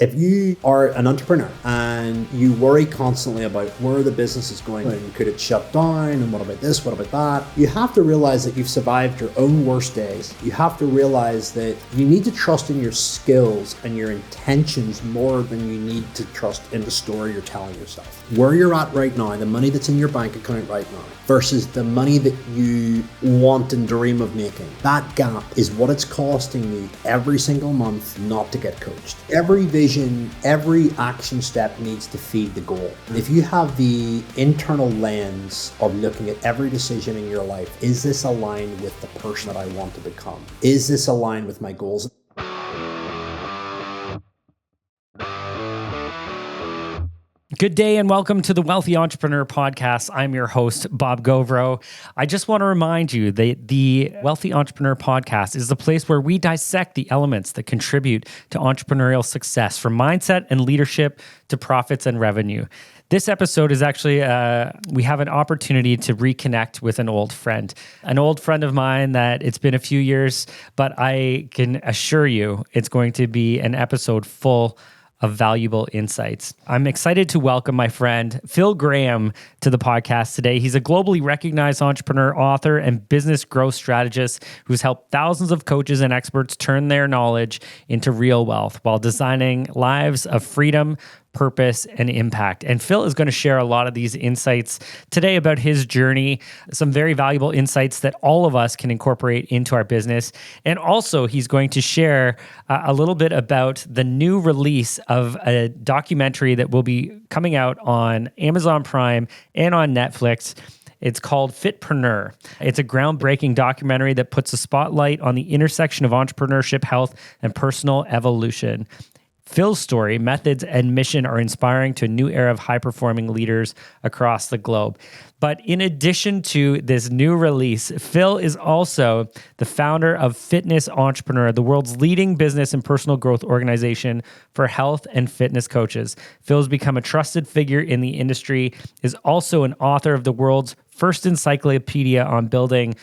If you are an entrepreneur and you worry constantly about where the business is going and could it shut down and what about this, what about that, you have to realize that you've survived your own worst days. You have to realize that you need to trust in your skills and your intentions more than you need to trust in the story you're telling yourself. Where you're at right now, the money that's in your bank account right now versus the money that you want and dream of making, that gap is what it's costing you every single month not to get coached. Every vision, every action step needs to feed the goal. If you have the internal lens of looking at every decision in your life, is this aligned with the person that I want to become? Is this aligned with my goals? Good day and welcome to the Wealthy Entrepreneur Podcast. I'm your host, Bob Gauvreau. I just want to remind you that the Wealthy Entrepreneur Podcast is the place where we dissect the elements that contribute to entrepreneurial success, from mindset and leadership to profits and revenue. This episode is actually, we have an opportunity to reconnect with an old friend of mine that it's been a few years, but I can assure you it's going to be an episode full of valuable insights. I'm excited to welcome my friend Phil Graham to the podcast today. He's a globally recognized entrepreneur, author, and business growth strategist who's helped thousands of coaches and experts turn their knowledge into real wealth while designing lives of freedom, purpose, and impact. And Phil is going to share a lot of these insights today about his journey, some very valuable insights that all of us can incorporate into our business. And also, he's going to share a little bit about the new release of a documentary that will be coming out on Amazon Prime and on Netflix. It's called Fitpreneur. It's a groundbreaking documentary that puts a spotlight on the intersection of entrepreneurship, health, and personal evolution. Phil's story, methods, and mission are inspiring to a new era of high-performing leaders across the globe. But in addition to this new release, Phil is also the founder of Fitness Entrepreneur, the world's leading business and personal growth organization for health and fitness coaches. Phil's become a trusted figure in the industry, is also an author of the world's first encyclopedia on building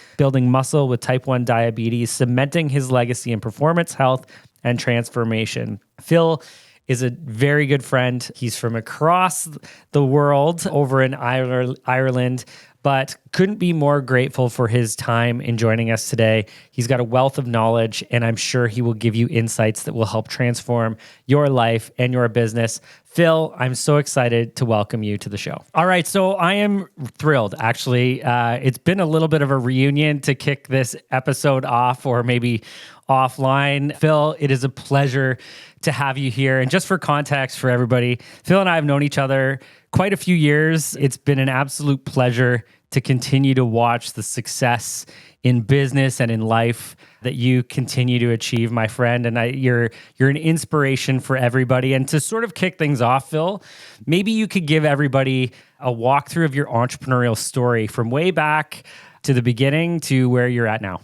muscle with type 1 diabetes, cementing his legacy in performance, health, and transformation. Phil is a very good friend. He's from across the world over in Ireland, but couldn't be more grateful for his time in joining us today. He's got a wealth of knowledge, and I'm sure he will give you insights that will help transform your life and your business. Phil, I'm so excited to welcome you to the show. All right, so I am thrilled, actually. It's been a little bit of a reunion to kick this episode off, or maybe offline. Phil, it is a pleasure to have you here. And just for context for everybody, Phil and I have known each other quite a few years. It's been an absolute pleasure to continue to watch the success in business and in life that you continue to achieve, my friend. And you're an inspiration for everybody. And to sort of kick things off, Phil, maybe you could give everybody a walkthrough of your entrepreneurial story from way back to the beginning to where you're at now.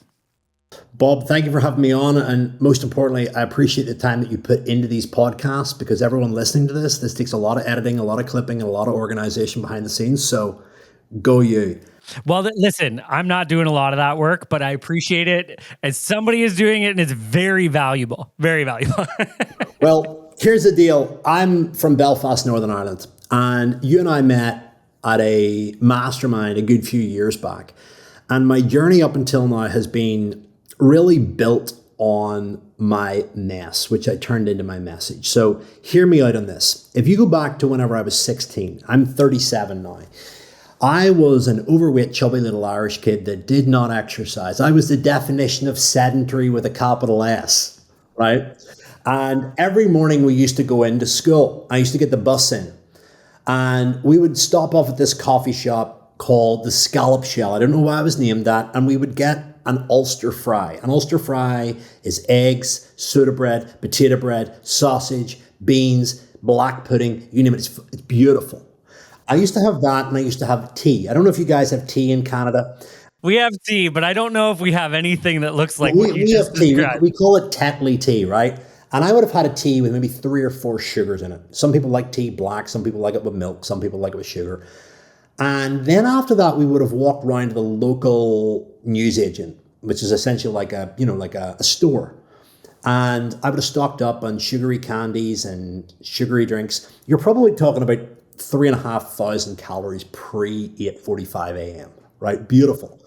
Bob, thank you for having me on. And most importantly, I appreciate the time that you put into these podcasts, because everyone listening to this takes a lot of editing, a lot of clipping, and a lot of organization behind the scenes. So go you. Well, listen, I'm not doing a lot of that work, but I appreciate it. As somebody is doing it, and it's very valuable, very valuable. Well, here's the deal. I'm from Belfast, Northern Ireland, and you and I met at a mastermind a good few years back. And my journey up until now has been really built on my mess, which I turned into my message. So hear me out on this. If you go back to whenever I was 16, I'm 37 now. I was an overweight, chubby little Irish kid that did not exercise. I was the definition of sedentary with a capital S, right? And every morning we used to go into school. I used to get the bus in, and we would stop off at this coffee shop called the Scallop Shell. I don't know why it was named that. And we would get an Ulster fry. An Ulster fry is eggs, soda bread, potato bread, sausage, beans, black pudding, you name it. It's beautiful. I used to have that, and I used to have tea. I don't know if you guys have tea in Canada. We have tea, but I don't know if we have anything that looks like what you just described. We call it Tetley tea, right? And I would have had a tea with maybe 3 or 4 sugars in it. Some people like tea black, some people like it with milk, some people like it with sugar. And then after that, we would have walked around to the local newsagent, which is essentially like a store. And I would have stocked up on sugary candies and sugary drinks. You're probably talking about 3,500 calories pre 8:45 a.m., right? Beautiful.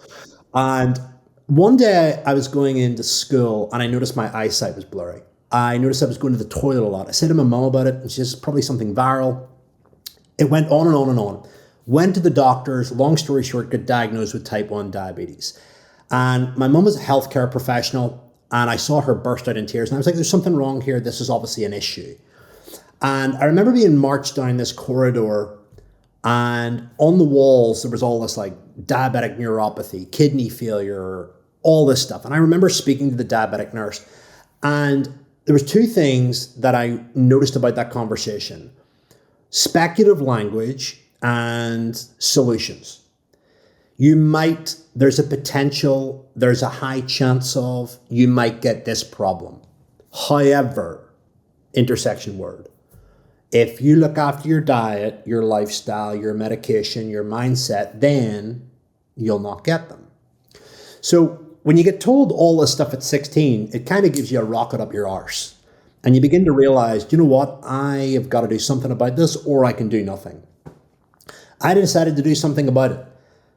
And one day I was going into school and I noticed my eyesight was blurry. I noticed I was going to the toilet a lot. I said to my mom about it, and she says, probably something viral. It went on and on and on. Went to the doctors, long story short, got diagnosed with type 1 diabetes. And my mom was a healthcare professional, and I saw her burst out in tears. And I was like, there's something wrong here. This is obviously an issue. And I remember being marched down this corridor, and on the walls, there was all this like diabetic neuropathy, kidney failure, all this stuff. And I remember speaking to the diabetic nurse, and there was two things that I noticed about that conversation: speculative language and solutions. There's a potential, there's a high chance of, you might get this problem. However, intersection word. If you look after your diet, your lifestyle, your medication, your mindset, then you'll not get them. So when you get told all this stuff at 16, it kind of gives you a rocket up your arse. And you begin to realize, you know what, I have got to do something about this, or I can do nothing. I decided to do something about it.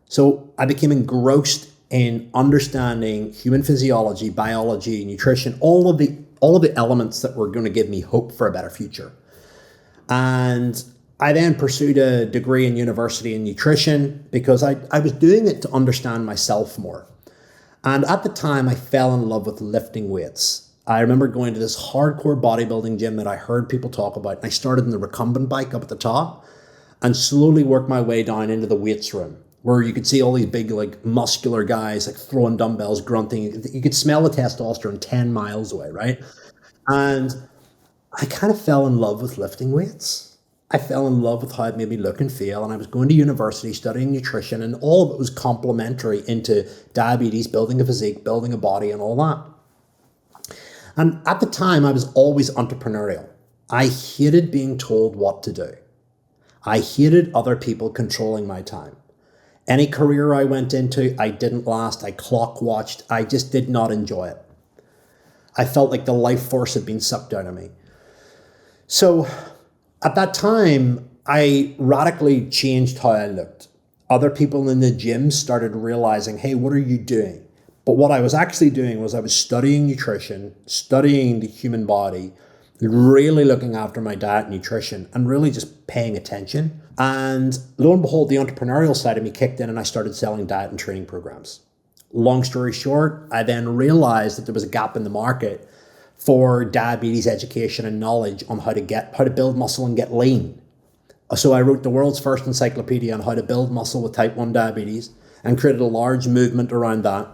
So I became engrossed in understanding human physiology, biology, nutrition, all of the elements that were going to give me hope for a better future. And I then pursued a degree in university in nutrition because I was doing it to understand myself more. And at the time, I fell in love with lifting weights. I remember going to this hardcore bodybuilding gym that I heard people talk about. And I started in the recumbent bike up at the top and slowly worked my way down into the weights room, where you could see all these big, like, muscular guys, like, throwing dumbbells, grunting. You could smell the testosterone 10 miles away, right? And I kind of fell in love with lifting weights. I fell in love with how it made me look and feel. And I was going to university studying nutrition, and all of it was complementary into diabetes, building a physique, building a body, and all that. And at the time, I was always entrepreneurial. I hated being told what to do. I hated other people controlling my time. Any career I went into, I didn't last. I clock watched. I just did not enjoy it. I felt like the life force had been sucked out of me. So at that time, I radically changed how I looked. Other people in the gym started realizing, hey, what are you doing? But what I was actually doing was I was studying nutrition, studying the human body, really looking after my diet and nutrition, and really just paying attention. And lo and behold, the entrepreneurial side of me kicked in, and I started selling diet and training programs. Long story short, I then realized that there was a gap in the market for diabetes education and knowledge on how to build muscle and get lean. So I wrote the world's first encyclopedia on how to build muscle with type 1 diabetes and created a large movement around that.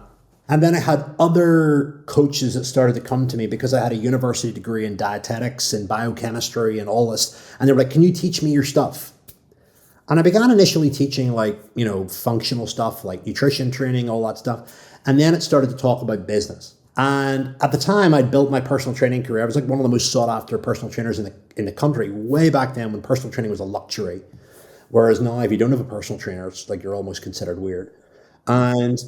And then I had other coaches that started to come to me because I had a university degree in dietetics and biochemistry and all this. And they were like, can you teach me your stuff? And I began initially teaching functional stuff like nutrition training, all that stuff. And then it started to talk about business. And at the time, I'd built my personal training career. I was like one of the most sought after personal trainers in the country way back then when personal training was a luxury. Whereas now, if you don't have a personal trainer, it's like you're almost considered weird. And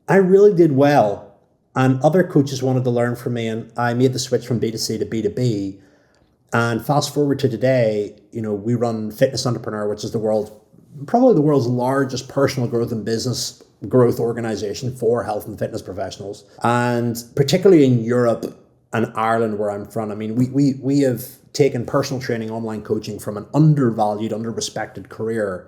I really did well. And other coaches wanted to learn from me. And I made the switch from B2C to B2B. And fast forward to today, we run Fitness Entrepreneur, which is probably the world's largest personal growth and business growth organization for health and fitness professionals. And particularly in Europe and Ireland, where I'm from, I mean, we have taken personal training, online coaching from an undervalued, underrespected career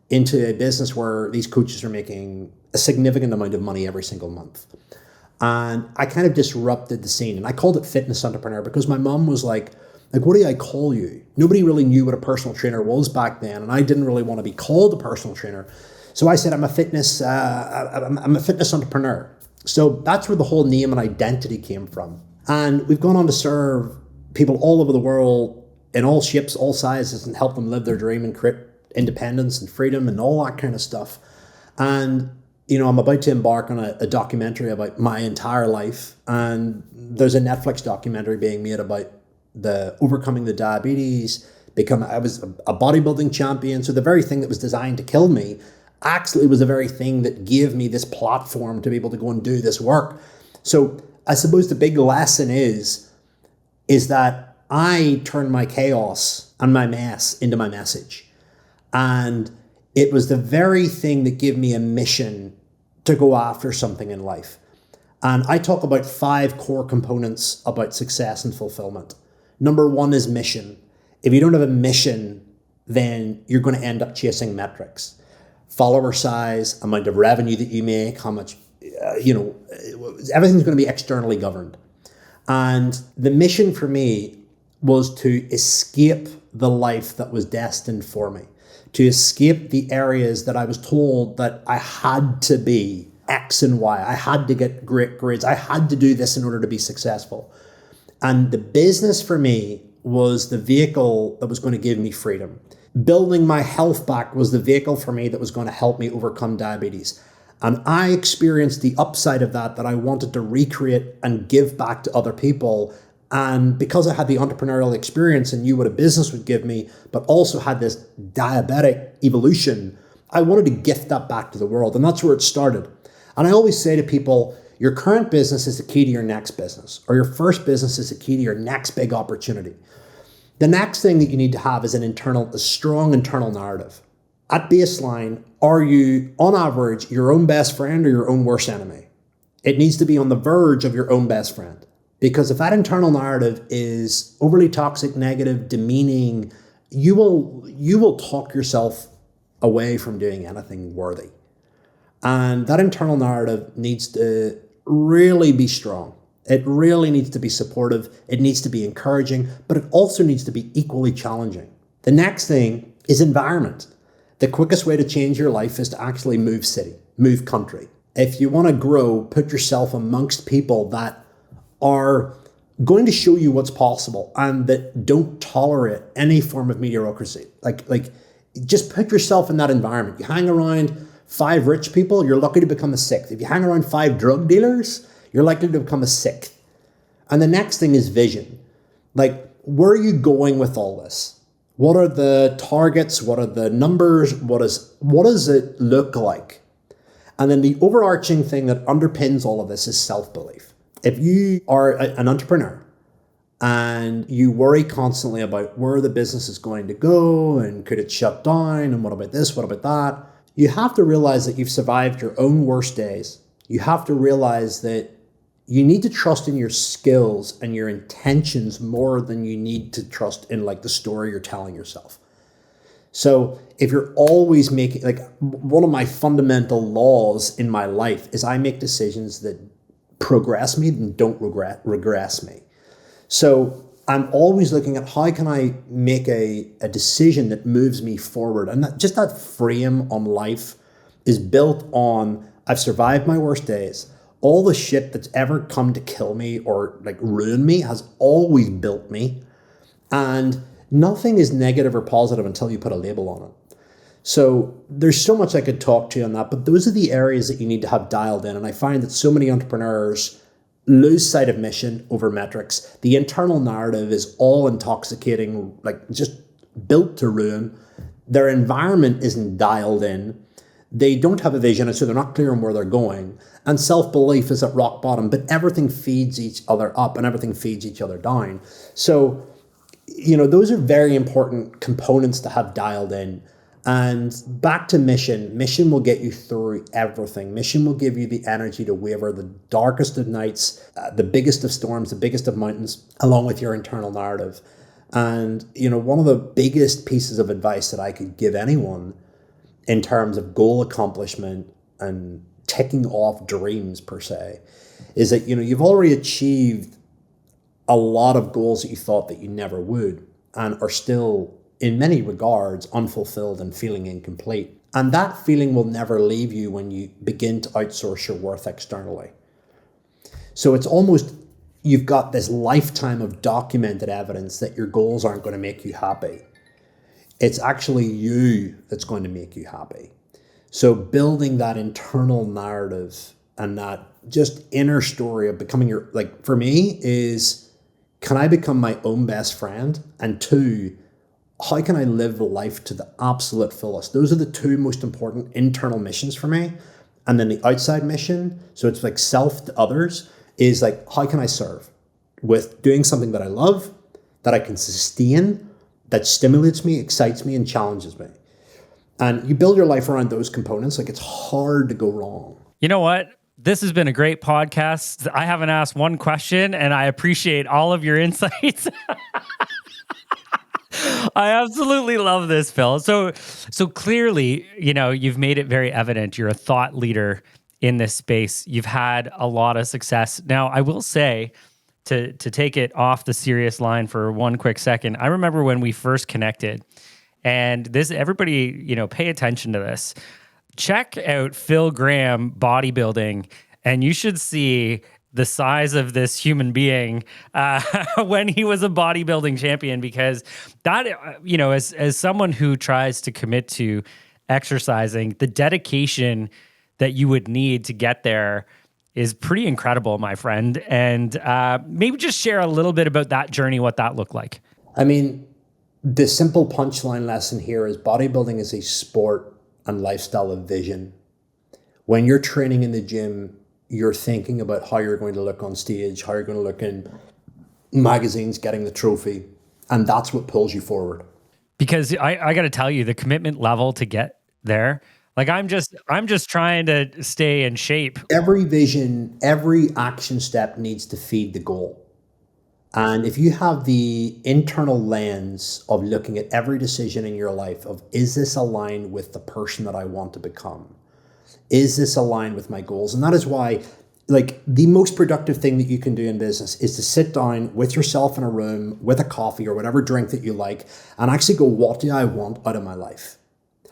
into a business where these coaches are making a significant amount of money every single month. And I kind of disrupted the scene, and I called it Fitness Entrepreneur because my mom was like, what do I call you? Nobody really knew what a personal trainer was back then, and I didn't really want to be called a personal trainer. So I said, I'm a fitness entrepreneur. So that's where the whole name and identity came from. And we've gone on to serve people all over the world in all shapes, all sizes, and help them live their dream and create independence and freedom and all that kind of stuff. And, I'm about to embark on a documentary about my entire life. And there's a Netflix documentary being made about the overcoming the diabetes. I was a bodybuilding champion. So the very thing that was designed to kill me actually was the very thing that gave me this platform to be able to go and do this work. So I suppose the big lesson is that I turned my chaos and my mess into my message. And it was the very thing that gave me a mission to go after something in life. And I talk about 5 core components about success and fulfillment. Number 1 is mission. If you don't have a mission, then you're going to end up chasing metrics. Follower size, amount of revenue that you make, how much, everything's going to be externally governed. And the mission for me was to escape the life that was destined for me, to escape the areas that I was told that I had to be X and Y. I had to get great grades. I had to do this in order to be successful. And the business for me was the vehicle that was going to give me freedom. Building my health back was the vehicle for me that was going to help me overcome diabetes. And I experienced the upside of that I wanted to recreate and give back to other people. And because I had the entrepreneurial experience and knew what a business would give me, but also had this diabetic evolution, I wanted to gift that back to the world. And that's where it started. And I always say to people, your current business is the key to your next business, or your first business is the key to your next big opportunity. The next thing that you need to have is a strong internal narrative. At baseline, are you, on average, your own best friend or your own worst enemy? It needs to be on the verge of your own best friend. Because if that internal narrative is overly toxic, negative, demeaning, you will talk yourself away from doing anything worthy. And that internal narrative needs to really be strong. It really needs to be supportive. It needs to be encouraging, but it also needs to be equally challenging. The next thing is environment. The quickest way to change your life is to actually move city, move country. If you want to grow, put yourself amongst people that are going to show you what's possible and that don't tolerate any form of mediocrity. Like just put yourself in that environment. You hang around 5 rich people, you're lucky to become a 6th. If you hang around 5 drug dealers, you're likely to become a 6th. And the next thing is vision. Like, where are you going with all this? What are the targets? What are the numbers? What does it look like? And then the overarching thing that underpins all of this is self-belief. If you are an entrepreneur and you worry constantly about where the business is going to go and could it shut down and what about this, what about that, you have to realize that you've survived your own worst days. You have to realize that you need to trust in your skills and your intentions more than you need to trust in like the story you're telling yourself. So if you're always making, like, one of my fundamental laws in my life is I make decisions that progress me and don't regress me. So I'm always looking at how can I make a decision that moves me forward. And that frame on life is built on, I've survived my worst days. All the shit that's ever come to kill me or like ruin me has always built me. And nothing is negative or positive until you put a label on it. So there's so much I could talk to you on that, but those are the areas that you need to have dialed in. And I find that so many entrepreneurs lose sight of mission over metrics. The internal narrative is all intoxicating, like just built to ruin. Their environment isn't dialed in. They don't have a vision, and so they're not clear on where they're going. And self-belief is at rock bottom, but everything feeds each other up and everything feeds each other down. So, those are very important components to have dialed in. And back to mission. Mission will get you through everything. Mission will give you the energy to waver the darkest of nights, the biggest of storms, the biggest of mountains, along with your internal narrative. And, one of the biggest pieces of advice that I could give anyone in terms of goal accomplishment and ticking off dreams per se, is that, you've already achieved a lot of goals that you thought that you never would and are still, in many regards, unfulfilled and feeling incomplete. And that feeling will never leave you when you begin to outsource your worth externally. So it's almost, you've got this lifetime of documented evidence that your goals aren't going to make you happy. It's actually you that's going to make you happy. So building that internal narrative and that just inner story of becoming for me is, can I become my own best friend? And 2, how can I live life to the absolute fullest? Those are the 2 most important internal missions for me. And then the outside mission, so it's like self to others, is like, how can I serve with doing something that I love, that I can sustain, that stimulates me, excites me, and challenges me. And you build your life around those components. Like, it's hard to go wrong. You know what? This has been a great podcast. I haven't asked one question, and I appreciate all of your insights. I absolutely love this, Phil. So clearly, you've made it very evident you're a thought leader in this space. You've had a lot of success. Now, I will say, to take it off the serious line for one quick second, I remember when we first connected, and this, everybody, pay attention to this. Check out Phil Graham bodybuilding, and you should see the size of this human being when he was a bodybuilding champion, because that, as someone who tries to commit to exercising, the dedication that you would need to get there is pretty incredible, my friend. And maybe just share a little bit about that journey, what that looked like. I mean, the simple punchline lesson here is bodybuilding is a sport and lifestyle of vision. When you're training in the gym, you're thinking about how you're going to look on stage, how you're going to look in magazines, getting the trophy. And that's what pulls you forward. Because I got to tell you, the commitment level to get there, like I'm just trying to stay in shape. Every vision, every action step needs to feed the goal. And if you have the internal lens of looking at every decision in your life of, is this aligned with the person that I want to become? Is this aligned with my goals? And that is why, like, the most productive thing that you can do in business is to sit down with yourself in a room with a coffee or whatever drink that you like and actually go, what do I want out of my life?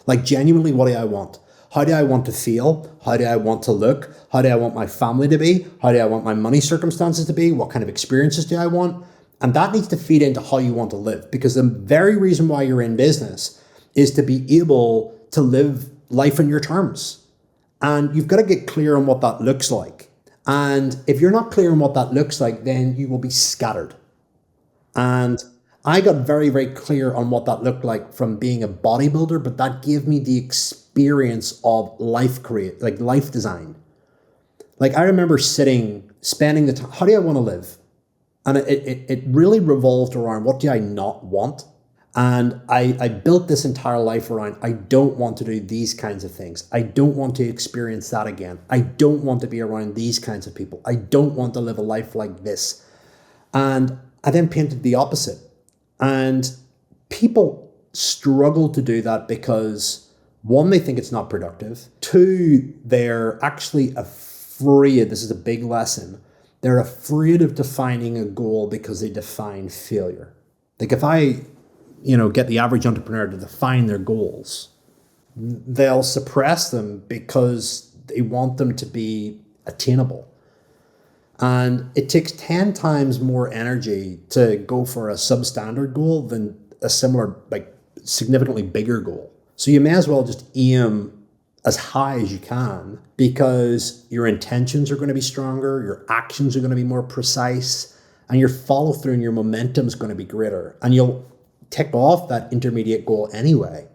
Like, genuinely, what do I want? How do I want to feel? How do I want to look? How do I want my family to be? How do I want my money circumstances to be? What kind of experiences do I want? And that needs to feed into how you want to live, because the very reason why you're in business is to be able to live life on your terms. And you've got to get clear on what that looks like. And if you're not clear on what that looks like, then you will be scattered. And I got very, very clear on what that looked like from being a bodybuilder, but that gave me the experience of life design. Like, I remember spending the time, how do I want to live? And it really revolved around, what do I not want? And I built this entire life around, I don't want to do these kinds of things. I don't want to experience that again. I don't want to be around these kinds of people. I don't want to live a life like this. And I then painted the opposite. And people struggle to do that because, one, they think it's not productive. Two, they're actually afraid. This is a big lesson. They're afraid of defining a goal because they define failure. Like, if I, get the average entrepreneur to define their goals, they'll suppress them because they want them to be attainable. And it takes 10 times more energy to go for a substandard goal than a similar, like, significantly bigger goal. So you may as well just aim as high as you can, because your intentions are going to be stronger, your actions are going to be more precise, and your follow through and your momentum is going to be greater. And you'll tick off that intermediate goal anyway.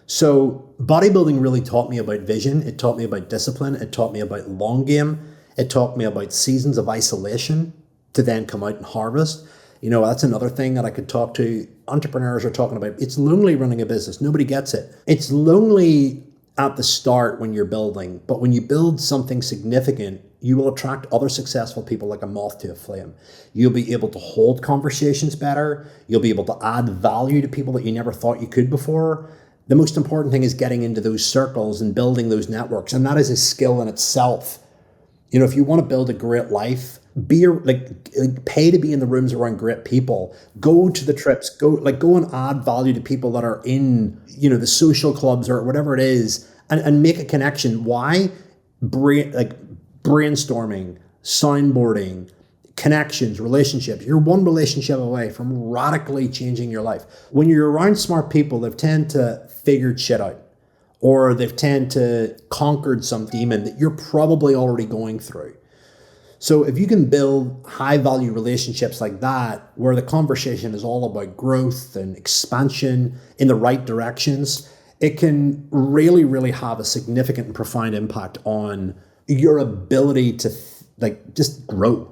So bodybuilding really taught me about vision. It taught me about discipline. It taught me about long game. It taught me about seasons of isolation to then come out and harvest. That's another thing that I could talk to. Entrepreneurs are talking about, it's lonely running a business. Nobody gets it. It's lonely at the start when you're building, but when you build something significant, you will attract other successful people like a moth to a flame. You'll be able to hold conversations better. You'll be able to add value to people that you never thought you could before. The most important thing is getting into those circles and building those networks. And that is a skill in itself. If you want to build a great life, pay to be in the rooms around great people. Go to the trips. Go and add value to people that are in, the social clubs or whatever it is, and make a connection. Why? Brainstorming, soundboarding, connections, relationships. You're one relationship away from radically changing your life. When you're around smart people, they tend to figure shit out, or they've tend to conquered some demon that you're probably already going through. So if you can build high value relationships like that, where the conversation is all about growth and expansion in the right directions, it can really, really have a significant and profound impact on your ability to like just grow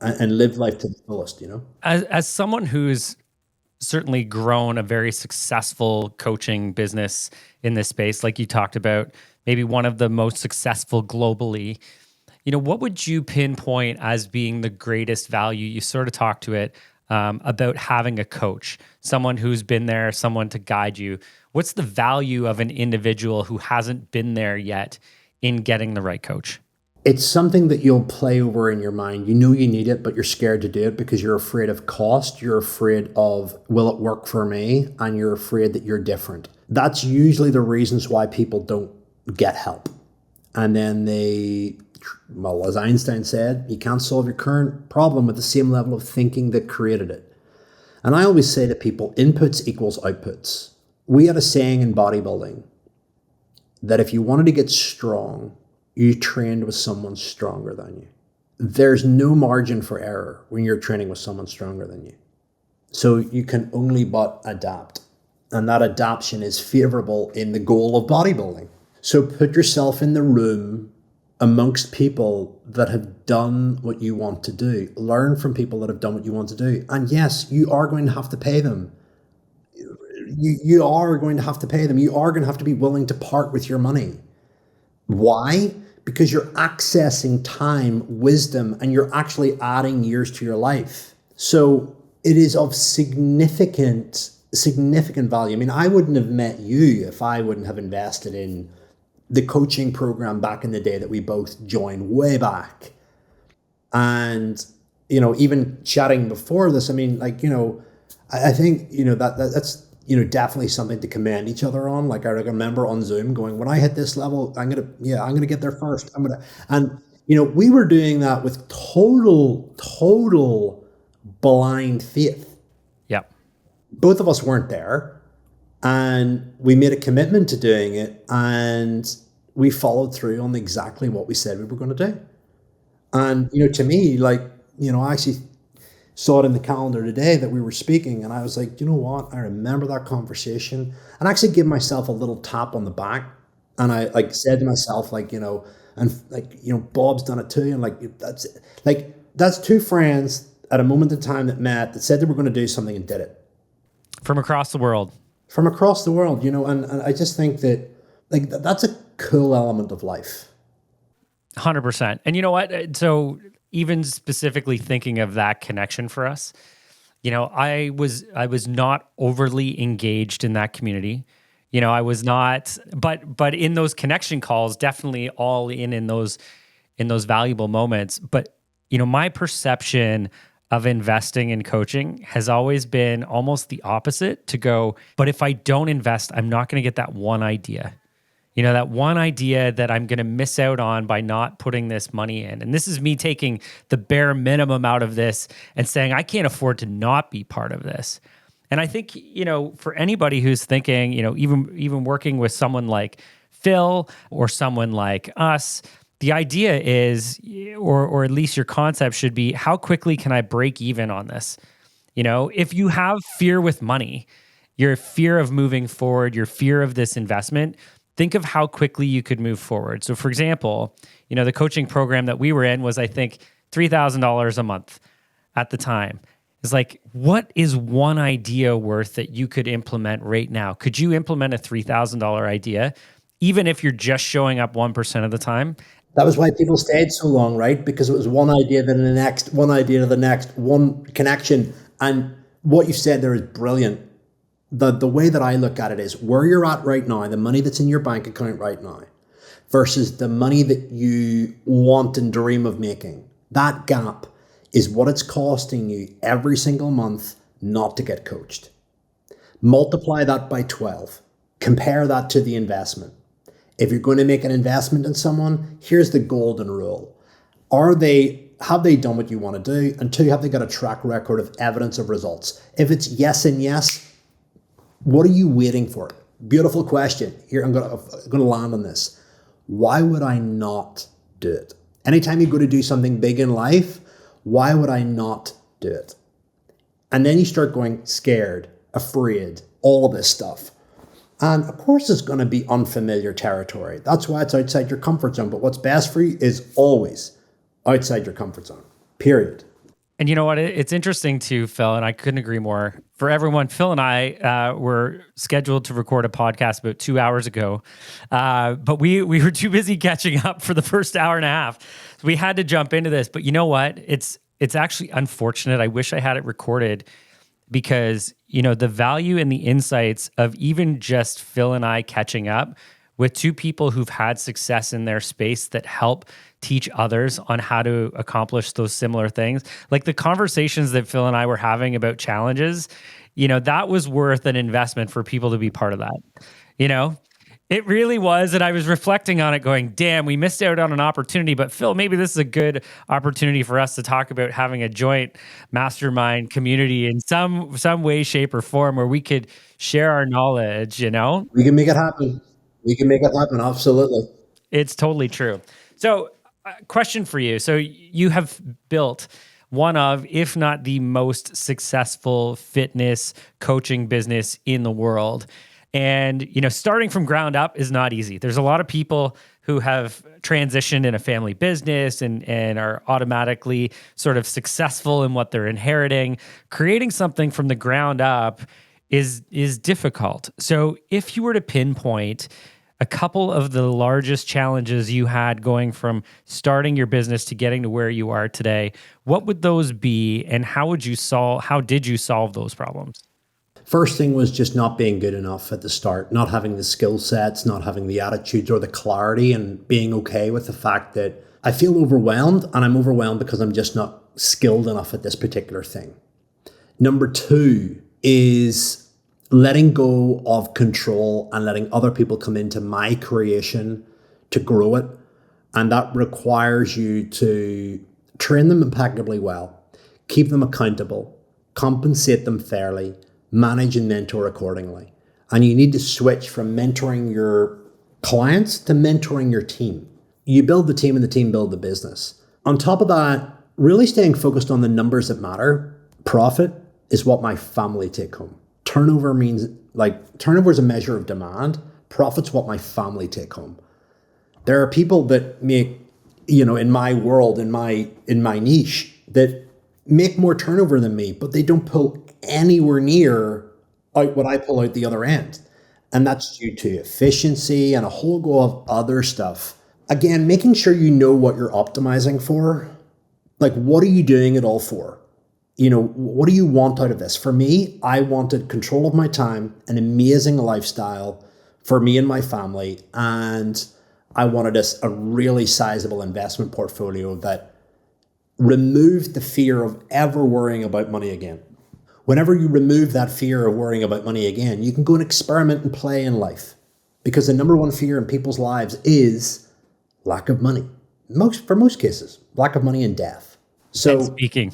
and live life to the fullest, you know? As someone who's certainly grown a very successful coaching business in this space, like you talked about, maybe one of the most successful globally, what would you pinpoint as being the greatest value? You sort of talked to it about having a coach, someone who's been there, someone to guide you. What's the value of an individual who hasn't been there yet in getting the right coach? It's something that you'll play over in your mind. You know you need it, but you're scared to do it because you're afraid of cost. You're afraid of, will it work for me? And you're afraid that you're different. That's usually the reasons why people don't get help. And then well, as Einstein said, you can't solve your current problem with the same level of thinking that created it. And I always say to people, inputs equals outputs. We had a saying in bodybuilding that if you wanted to get strong, you trained with someone stronger than you. There's no margin for error when you're training with someone stronger than you. So you can only but adapt. And that adaptation is favorable in the goal of bodybuilding. So put yourself in the room amongst people that have done what you want to do. Learn from people that have done what you want to do. And yes, you are going to have to pay them. You are going to have to pay them. You are going to have to be willing to part with your money. Why? Because you're accessing time, wisdom, and you're actually adding years to your life. So it is of significant value. I mean, I wouldn't have met you if I wouldn't have invested in the coaching program back in the day that we both joined way back. And, even chatting before this, I mean, I think, that's, definitely something to commend each other on. Like I remember on Zoom going, when I hit this level, I'm going to get there first. And we were doing that with total blind faith. Yeah. Both of us weren't there, and we made a commitment to doing it, and we followed through on exactly what we said we were going to do. And, to me, I actually saw it in the calendar today that we were speaking, and I was like, you know what? I remember that conversation, and actually give myself a little tap on the back. And I said to myself, Bob's done it too. And that's two friends at a moment in time that met, that said they were going to do something and did it. From across the world. And I just think that that's a cool element of life. 100%. And you know what? So even specifically thinking of that connection for us, I was not overly engaged in that community. I was not, but in those connection calls, definitely all in those valuable moments. But, my perception of investing in coaching has always been almost the opposite, to go, but if I don't invest, I'm not going to get that one idea. That one idea that I'm going to miss out on by not putting this money in. And this is me taking the bare minimum out of this and saying, I can't afford to not be part of this. And I think, for anybody who's thinking, even working with someone like Phil or someone like us, the idea is, or at least your concept should be, how quickly can I break even on this? If you have fear with money, your fear of moving forward, your fear of this investment, think of how quickly you could move forward. So for example, the coaching program that we were in was, I think, $3,000 a month at the time. It's like, what is one idea worth that you could implement right now? Could you implement a $3,000 idea, even if you're just showing up 1% of the time? That was why people stayed so long, right? Because it was one idea, then the next, one idea to the next, one connection. And what you said there is brilliant. The way that I look at it is where you're at right now, the money that's in your bank account right now, versus the money that you want and dream of making. That gap is what it's costing you every single month not to get coached. Multiply that by 12. Compare that to the investment. If you're going to make an investment in someone, here's the golden rule. Have they done what you want to do? And two, have they got a track record of evidence of results? If it's yes and yes, what are you waiting for? Beautiful question. Here, I'm going to land on this. Why would I not do it? Anytime you go to do something big in life, why would I not do it? And then you start going scared, afraid, all of this stuff. And of course, it's going to be unfamiliar territory. That's why it's outside your comfort zone. But what's best for you is always outside your comfort zone, period. And you know what? It's interesting too, Phil, and I couldn't agree more. For everyone, Phil and I were scheduled to record a podcast about 2 hours ago, but we were too busy catching up for the first hour and a half. So we had to jump into this. But you know what? It's actually unfortunate. I wish I had it recorded because, you know, the value and the insights of even just Phil and I catching up with two people who've had success in their space that help teach others on how to accomplish those similar things. Like the conversations that Phil and I were having about challenges, you know, that was worth an investment for people to be part of that. You know, it really was. And I was reflecting on it going, damn, we missed out on an opportunity. But Phil, maybe this is a good opportunity for us to talk about having a joint mastermind community in some way, shape, or form where we could share our knowledge, you know? We can make it happen. We can make it happen. Absolutely. It's totally true. So, question for you. So you have built one of, if not the most successful fitness coaching business in the world. And, you know, starting from ground up is not easy. There's a lot of people who have transitioned in a family business and are automatically sort of successful in what they're inheriting. Creating something from the ground up is difficult. So if you were to pinpoint a couple of the largest challenges you had going from starting your business to getting to where you are today, what would those be, and how did you solve those problems? First thing was just not being good enough at the start, not having the skill sets, not having the attitudes or the clarity, and being okay with the fact that I feel overwhelmed, and I'm overwhelmed because I'm just not skilled enough at this particular thing. Number two is letting go of control and letting other people come into my creation to grow it. And that requires you to train them impeccably well, keep them accountable, compensate them fairly, manage and mentor accordingly. And you need to switch from mentoring your clients to mentoring your team. You build the team and the team build the business. On top of that, really staying focused on the numbers that matter. Profit is what my family take home. Turnover is a measure of demand. Profit's what my family take home. There are people that make, you know, in my world, in my niche, that make more turnover than me, but they don't pull anywhere near out what I pull out the other end. And that's due to efficiency and a whole go of other stuff. Again, making sure you know what you're optimizing for. Like, what are you doing it all for? You know, what do you want out of this? For me, I wanted control of my time, an amazing lifestyle for me and my family, and I wanted a really sizable investment portfolio that removed the fear of ever worrying about money again. Whenever you remove that fear of worrying about money again, you can go and experiment and play in life. Because the number one fear in people's lives is lack of money. For most cases, lack of money and death. So and speaking.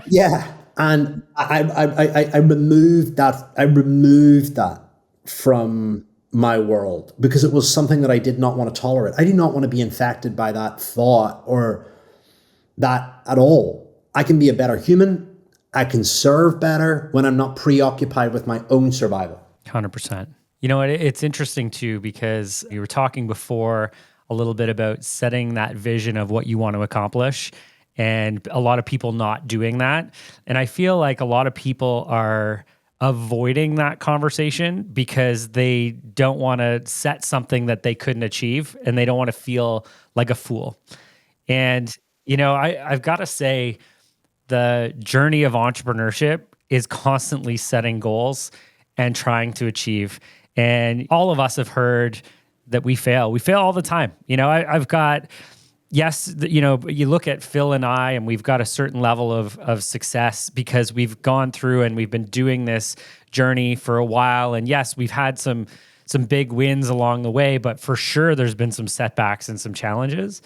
yeah. And I removed that. I removed that from my world because it was something that I did not want to tolerate. I do not want to be infected by that thought or that at all. I can be a better human. I can serve better when I'm not preoccupied with my own survival. 100%. You know, it's interesting too, because you were talking before a little bit about setting that vision of what you want to accomplish, and a lot of people not doing that. And I feel like a lot of people are avoiding that conversation because they don't want to set something that they couldn't achieve, and they don't want to feel like a fool. And, you know, I've got to say, the journey of entrepreneurship is constantly setting goals and trying to achieve. And all of us have heard that we fail. We fail all the time. You know, I've got, yes, you know, you look at Phil and I, and we've got a certain level of success because we've gone through and we've been doing this journey for a while. And yes, we've had some big wins along the way, but for sure there's been some setbacks and some challenges.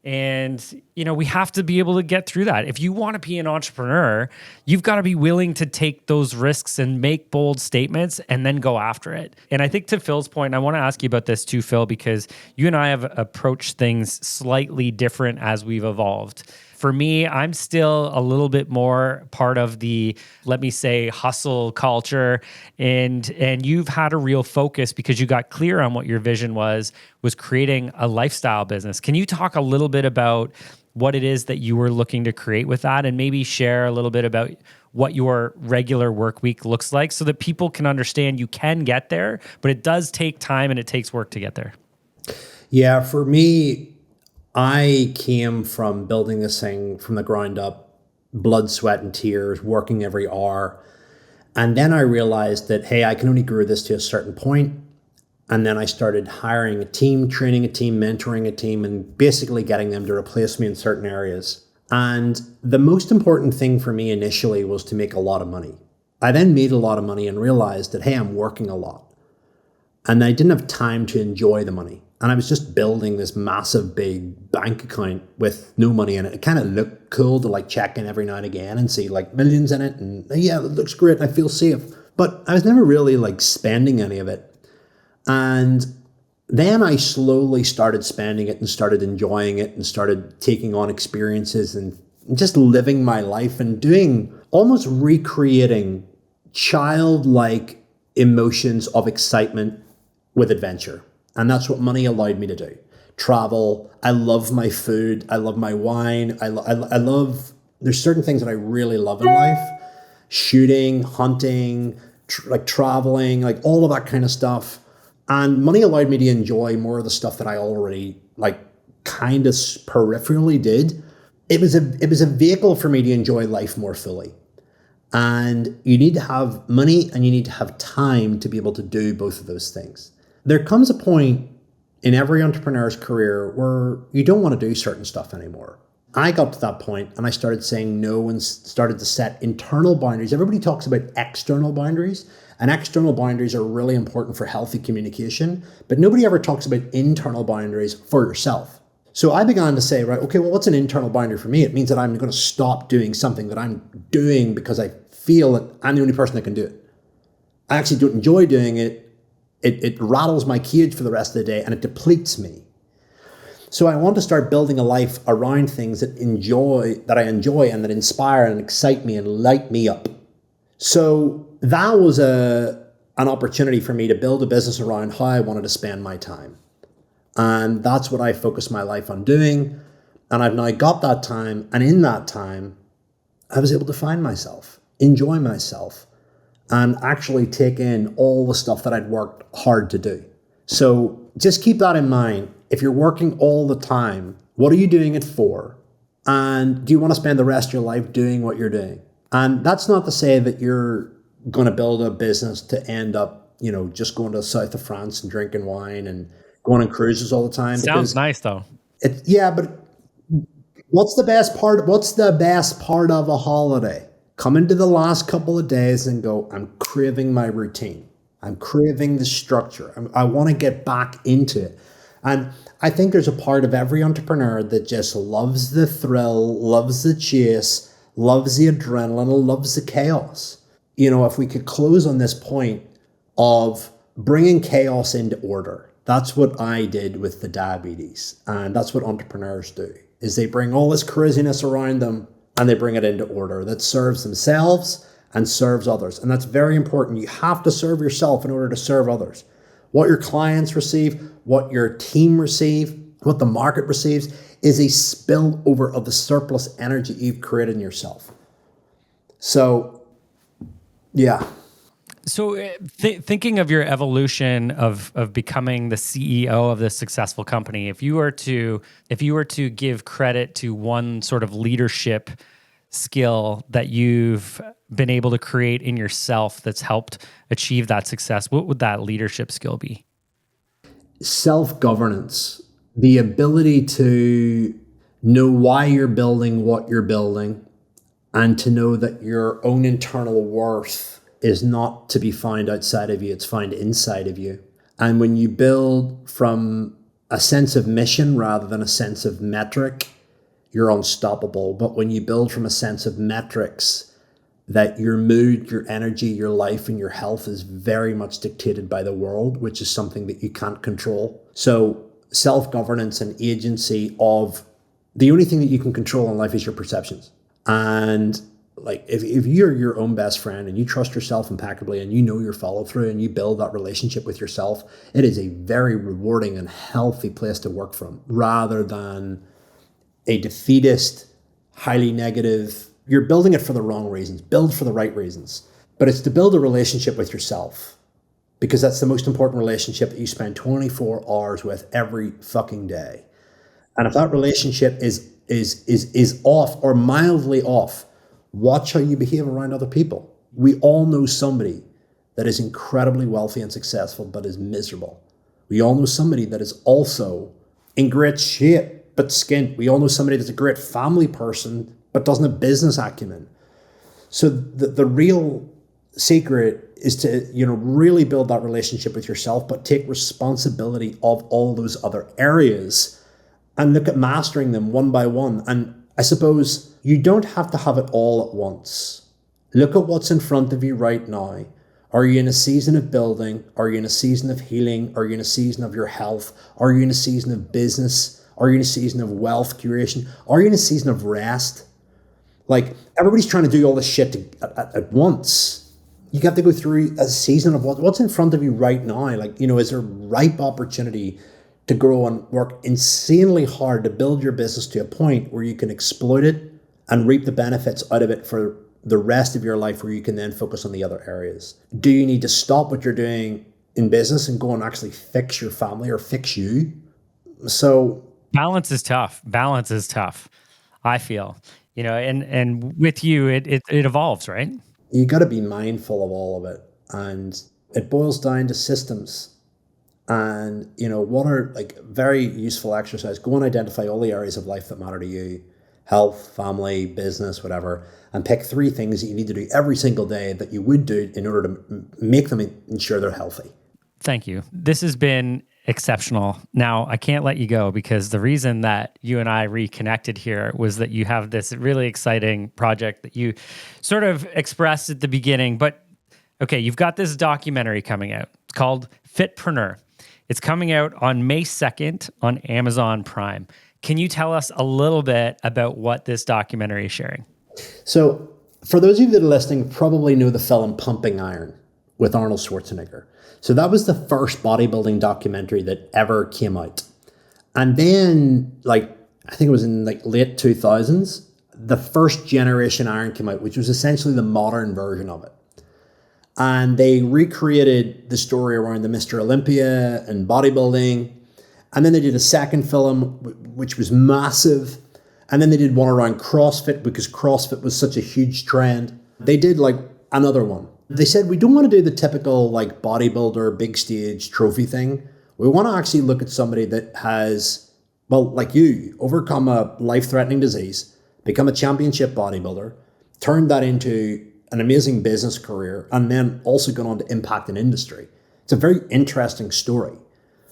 And, you know, we have to be able to get through that. If you want to be an entrepreneur, you've got to be willing to take those risks and make bold statements and then go after it. And I think to Phil's point, I want to ask you about this too, Phil, because you and I have approached things slightly different as we've evolved. For me, I'm still a little bit more part of the, let me say, hustle culture. And you've had a real focus because you got clear on what your vision was creating a lifestyle business. Can you talk a little bit about what it is that you were looking to create with that, and maybe share a little bit about what your regular work week looks like so that people can understand you can get there, but it does take time and it takes work to get there. Yeah, for me, I came from building this thing from the ground up, blood, sweat, and tears, working every hour. And then I realized that, hey, I can only grow this to a certain point. And then I started hiring a team, training a team, mentoring a team, and basically getting them to replace me in certain areas. And the most important thing for me initially was to make a lot of money. I then made a lot of money and realized that, hey, I'm working a lot. And I didn't have time to enjoy the money. And I was just building this massive big bank account with no money in it. It kind of looked cool to like check in every now and again and see like millions in it. And yeah, it looks great. I feel safe. But I was never really like spending any of it. And then I slowly started spending it and started enjoying it and started taking on experiences and just living my life and doing almost recreating childlike emotions of excitement with adventure. And that's what money allowed me to do. Travel. I love my food. I love my wine. I love, there's certain things that I really love in life. Shooting, hunting, like traveling, like all of that kind of stuff. And money allowed me to enjoy more of the stuff that I already like kind of peripherally did. It was a vehicle for me to enjoy life more fully. And you need to have money and you need to have time to be able to do both of those things. There comes a point in every entrepreneur's career where you don't want to do certain stuff anymore. I got to that point and I started saying no and started to set internal boundaries. Everybody talks about external boundaries, and external boundaries are really important for healthy communication, but nobody ever talks about internal boundaries for yourself. So I began to say, right, okay, well, what's an internal boundary for me? It means that I'm going to stop doing something that I'm doing because I feel that I'm the only person that can do it. I actually don't enjoy doing it. It rattles my cage for the rest of the day and it depletes me. So I want to start building a life around things that I enjoy and that inspire and excite me and light me up. So that was an opportunity for me to build a business around how I wanted to spend my time. And that's what I focused my life on doing. And I've now got that time. And in that time, I was able to find myself, enjoy myself, and actually take in all the stuff that I'd worked hard to do. So just keep that in mind. If you're working all the time, what are you doing it for? And do you want to spend the rest of your life doing what you're doing? And that's not to say that you're going to build a business to end up, just going to the south of France and drinking wine and going on cruises all the time. Sounds nice though. But what's the best part? What's the best part of a holiday? Come into the last couple of days and go, I'm craving my routine. I'm craving the structure. I want to get back into it. And I think there's a part of every entrepreneur that just loves the thrill, loves the chase, loves the adrenaline, loves the chaos. If we could close on this point of bringing chaos into order, that's what I did with the diabetes. And that's what entrepreneurs do, is they bring all this craziness around them and they bring it into order that serves themselves and serves others. And that's very important. You have to serve yourself in order to serve others. What your clients receive, what your team receive, what the market receives is a spillover of the surplus energy you've created in yourself. So, yeah. So thinking of your evolution of becoming the CEO of this successful company, if you were to give credit to one sort of leadership skill that you've been able to create in yourself that's helped achieve that success, what would that leadership skill be? Self-governance, the ability to know why you're building what you're building, and to know that your own internal worth is not to be found outside of you, it's found inside of you. And when you build from a sense of mission rather than a sense of metric, you're unstoppable. But when you build from a sense of metrics, that your mood, your energy, your life, and your health is very much dictated by the world, which is something that you can't control. So self-governance and agency of the only thing that you can control in life is your perceptions. And like if you're your own best friend and you trust yourself impeccably and you know your follow through and you build that relationship with yourself, it is a very rewarding and healthy place to work from, rather than a defeatist, highly negative. You're building it for the wrong reasons. Build for the right reasons. But it's to build a relationship with yourself, because that's the most important relationship that you spend 24 hours with every fucking day. And if that relationship is off or mildly off, watch how you behave around other people. We all know somebody that is incredibly wealthy and successful but is miserable. We all know somebody that is also in great shape but skint. We all know somebody that's a great family person but doesn't have business acumen. So the real secret is to, really build that relationship with yourself, but take responsibility of all those other areas and look at mastering them one by one. And I suppose you don't have to have it all at once. Look at what's in front of you right now. Are you in a season of building? Are you in a season of healing? Are you in a season of your health? Are you in a season of business? Are you in a season of wealth creation? Are you in a season of rest? Like, everybody's trying to do all this shit at once. You have to go through a season of what's in front of you right now. Like, is there ripe opportunity to grow and work insanely hard to build your business to a point where you can exploit it and reap the benefits out of it for the rest of your life, where you can then focus on the other areas? Do you need to stop what you're doing in business and go and actually fix your family or fix you? So balance is tough. Balance is tough, I feel. And with you, it evolves, right? you got to be mindful of all of it. And it boils down to systems. And, what are like very useful exercise? Go and identify all the areas of life that matter to you: health, family, business, whatever, and pick 3 things that you need to do every single day that you would do in order to make them ensure they're healthy. Thank you. This has been exceptional. Now, I can't let you go, because the reason that you and I reconnected here was that you have this really exciting project that you sort of expressed at the beginning. But okay, you've got this documentary coming out. It's called Fitpreneur. It's coming out on May 2nd on Amazon Prime. Can you tell us a little bit about what this documentary is sharing? So, for those of you that are listening, probably know the film Pumping Iron with Arnold Schwarzenegger. So that was the first bodybuilding documentary that ever came out. And then, I think it was in late 2000s, the first Generation Iron came out, which was essentially the modern version of it. And they recreated the story around the Mr. Olympia and bodybuilding. And then they did a second film, which was massive. And then they did one around CrossFit, because CrossFit was such a huge trend. They did another one. They said, we don't want to do the typical bodybuilder, big stage trophy thing. We want to actually look at somebody that has, like you, overcome a life-threatening disease, become a championship bodybuilder, turned that into an amazing business career, and then also gone on to impact an industry. It's a very interesting story.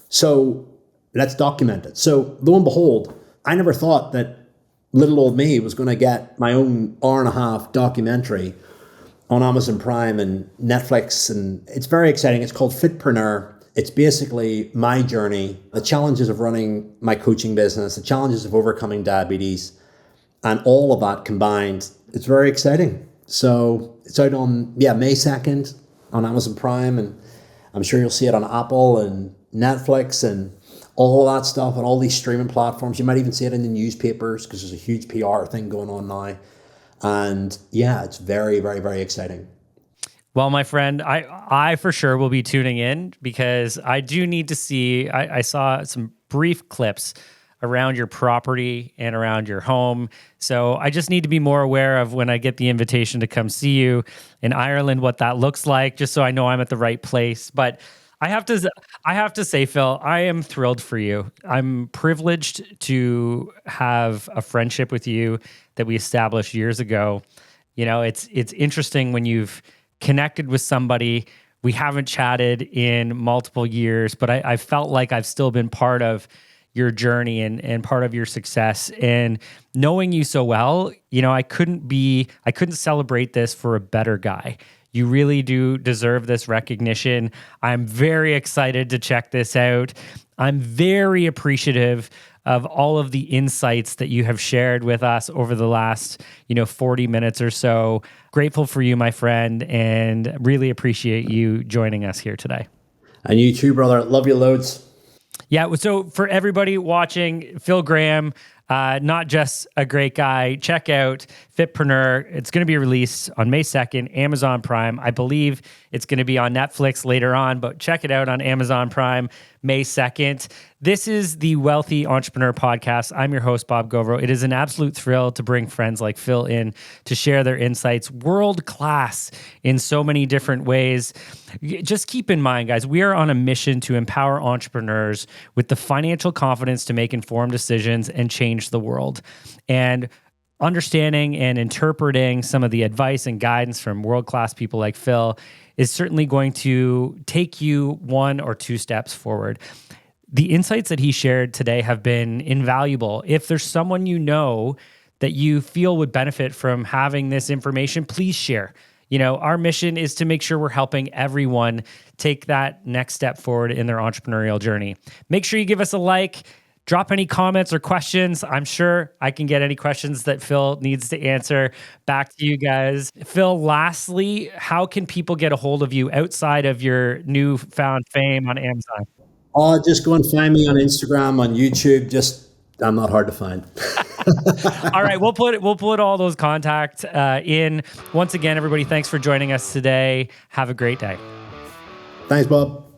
So let's document it. So lo and behold, I never thought that little old me was going to get my own hour-and-a-half documentary on Amazon Prime and Netflix, and it's very exciting. It's called Fitpreneur. It's basically my journey, the challenges of running my coaching business, the challenges of overcoming diabetes, and all of that combined. It's very exciting. So it's out on, May 2nd on Amazon Prime, and I'm sure you'll see it on Apple and Netflix and all that stuff and all these streaming platforms. You might even see it in the newspapers, because there's a huge PR thing going on now. And it's very, very, very exciting. Well, my friend, I for sure will be tuning in, because I do need to see, I saw some brief clips around your property and around your home. So I just need to be more aware of, when I get the invitation to come see you in Ireland, what that looks like, just so I know I'm at the right place. But I have to say, Phil, I am thrilled for you. I'm privileged to have a friendship with you that we established years ago. It's interesting when you've connected with somebody. We haven't chatted in multiple years, but I felt like I've still been part of your journey and part of your success. And knowing you so well, I couldn't celebrate this for a better guy. You really do deserve this recognition. I'm very excited to check this out. I'm very appreciative of all of the insights that you have shared with us over the last, 40 minutes or so. Grateful for you, my friend, and really appreciate you joining us here today. And you too, brother. Love you loads. Yeah, so for everybody watching, Phil Graham, not just a great guy. Check out Fitpreneur. It's going to be released on May 2nd, Amazon Prime. I believe it's going to be on Netflix later on, but check it out on Amazon Prime, May 2nd. This is the Wealthy Entrepreneur Podcast. I'm your host, Bob Gauvreau. It is an absolute thrill to bring friends like Phil in to share their insights, world class in so many different ways. Just keep in mind, guys, we are on a mission to empower entrepreneurs with the financial confidence to make informed decisions and change the world. And understanding and interpreting some of the advice and guidance from world-class people like Phil is certainly going to take you one or two steps forward. The insights that he shared today have been invaluable. If there's someone you know that you feel would benefit from having this information, please share. You know, our mission is to make sure we're helping everyone take that next step forward in their entrepreneurial journey. Make sure you give us a like, drop any comments or questions. I'm sure I can get any questions that Phil needs to answer back to you guys. Phil, lastly, how can people get a hold of you outside of your newfound fame on Amazon? Oh, just go and find me on Instagram, on YouTube. I'm not hard to find. All right, we'll put all those contacts in. Once again, everybody, thanks for joining us today. Have a great day. Thanks, Bob.